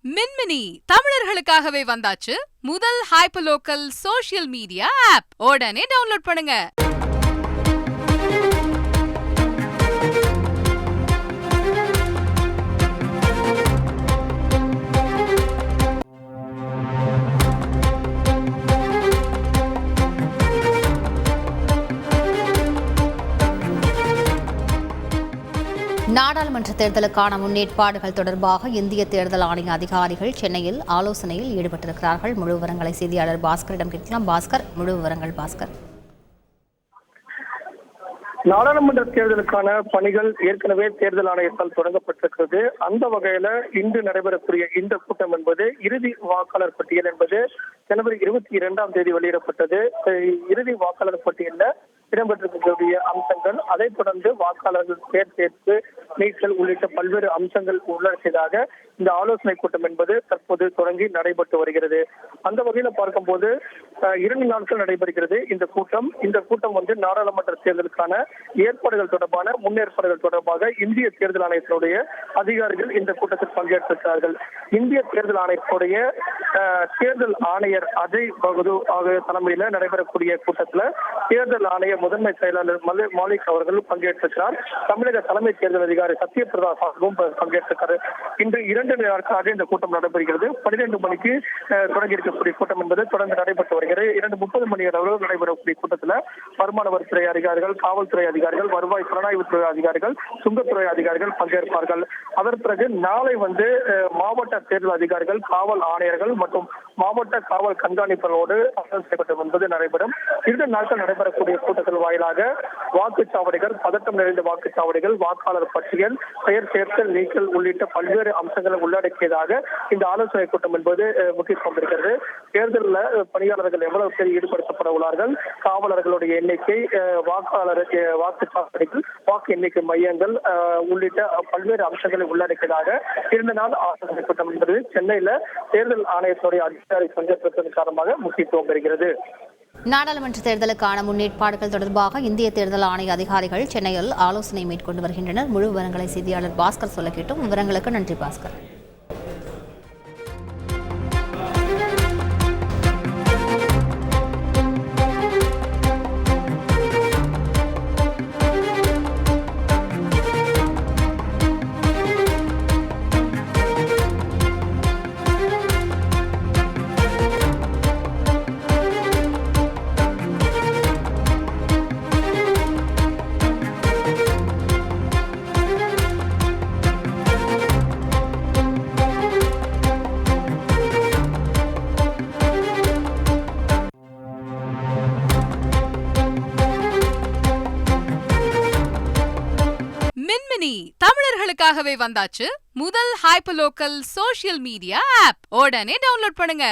மின்மினி தமிழர்களுக்காகவே வந்தாச்சு முதல் hyper local social media app. உடனே டவுன்லோட் பண்ணுங்க. நாடாளுமன்ற தேர்தலுக்கான முன்னேற்பாடுகள் தொடர்பாக இந்திய தேர்தல் ஆணைய அதிகாரிகள் சென்னையில் ஆலோசனையில் ஈடுபட்டிருக்கிறார்கள். முழு விவரங்களை செய்தியாளர் பாஸ்கரிடம் கேட்கலாம். பாஸ்கர், முழு விவரங்கள். பாஸ்கர், நாடாளுமன்ற தேர்தலுக்கான பணிகள் ஏற்கனவே தேர்தல் ஆணையத்தால் தொடங்கப்பட்டிருக்கிறது. அந்த வகையில இன்று நடைபெறக்கூடிய இந்த கூட்டம் என்பது இறுதி வாக்காளர் பட்டியல் என்பது ஜனவரி 22ஆம் தேதி வெளியிடப்பட்டது. இறுதி வாக்காளர் பட்டியலில் இடம்பெற்றிருக்கக்கூடிய அம்சங்கள், அதைத் தொடர்ந்து வாக்காளர்கள் பேர் சேர்ப்பு நீக்கல் உள்ளிட்ட பல்வேறு அம்சங்கள் உள்ளடக்கியதாக இந்த ஆலோசனை கூட்டம் என்பது தற்போது தொடங்கி நடைபெற்று வருகிறது. அந்த வகையில பார்க்கும்போது 2 நாட்கள் நடைபெறுகிறது இந்த கூட்டம். இந்த கூட்டம் நாடாளுமன்ற தேர்தலுக்கான ஏற்பாடுகள் தொடர்பான முன்னேற்பாடுகள் தொடர்பாக இந்திய தேர்தல் ஆணையத்தினுடைய அதிகாரிகள் இந்த கூட்டத்தில் பங்கேற்றிருக்கிறார்கள். இந்திய தேர்தல் ஆணையத்துடைய தேர்தல் ஆணையர் அஜய் பகதூர் ஆகிய தலைமையில நடைபெறக்கூடிய கூட்டத்தில் தேர்தல் ஆணைய முதன்மை செயலாளர் மாலிக் அவர்கள் பங்கேற்றிருக்கிறார். தமிழக தலைமை தேர்தல் அதிகாரி சத்யபிரதா சாஹுவும் பங்கேற்றிருக்கிறார். இன்று 2 நாட்களாக இந்த கூட்டம் நடைபெறுகிறது. 12 மணிக்கு தொடங்கி இருக்கக்கூடிய கூட்டம் என்பது தொடர்ந்து நடைபெற்று வருகிறது. 2:30 மணி அளவு நடைபெறக்கூடிய கூட்டத்தில் வருமான வரித்துறை அதிகாரிகள், காவல்துறை அதிகாரிகள், வருவாய் புலனாய்வுத்துறை அதிகாரிகள், சுங்கத்துறை அதிகாரிகள் பங்கேற்பார்கள். அதன் பிறகு நாளை மாவட்ட தேர்தல் அதிகாரிகள், காவல் ஆணையர்கள் மற்றும் மாவட்ட காவல் கண்காணிப்பாளரோடு செய்யப்பட்டது என்பது நடைபெறும். 2 நாட்கள் நடைபெறக்கூடிய கூட்டத்தில் வாயிலாக வாக்குச்சாவடிகள், பதட்டம் நிறைந்த வாக்குச்சாவடிகள், வாக்காளர் பட்டியல், பெயர் சேர்த்தல் நீக்கல் உள்ளிட்ட பல்வேறு அம்சங்களை உள்ளடக்கியதாக இந்த ஆலோசனை கூட்டம் என்பது முக்கியத்துவம் இருக்கிறது. தேர்தலில் பணியாளர்கள் எவ்வளவு பேர் ஈடுபடுத்தப்பட உள்ளார்கள், காவலர்களுடைய எண்ணிக்கை, வாக்காளர் வாக்குச்சாவடிகள், வாக்கு எண்ணிக்கை மையங்கள் உள்ளிட்ட பல்வேறு அம்சங்களை உள்ளடக்கியதாக 2 நாள் ஆலோசனை கூட்டம் என்பது சென்னையில தேர்தல் ஆணையத்துடைய அதிகாரி பங்கேற்பதன் காரணமாக முக்கியத்துவம் பெறுகிறது. நாடாளுமன்ற தேர்தலுக்கான முன்னேற்பாடுகள் தொடர்பாக இந்திய தேர்தல் ஆணைய அதிகாரிகள் சென்னையில் ஆலோசனை மேற்கொண்டு வருகின்றனர். முழு விவரங்களை செய்தியாளர் பாஸ்கர் சொல்ல கேட்டோம். விவரங்களுக்கு நன்றி பாஸ்கர். மின்மினி தமிழர்களுக்காகவே வந்தாச்சு முதல் hyper local social media app. உடனே டவுன்லோட் பண்ணுங்க.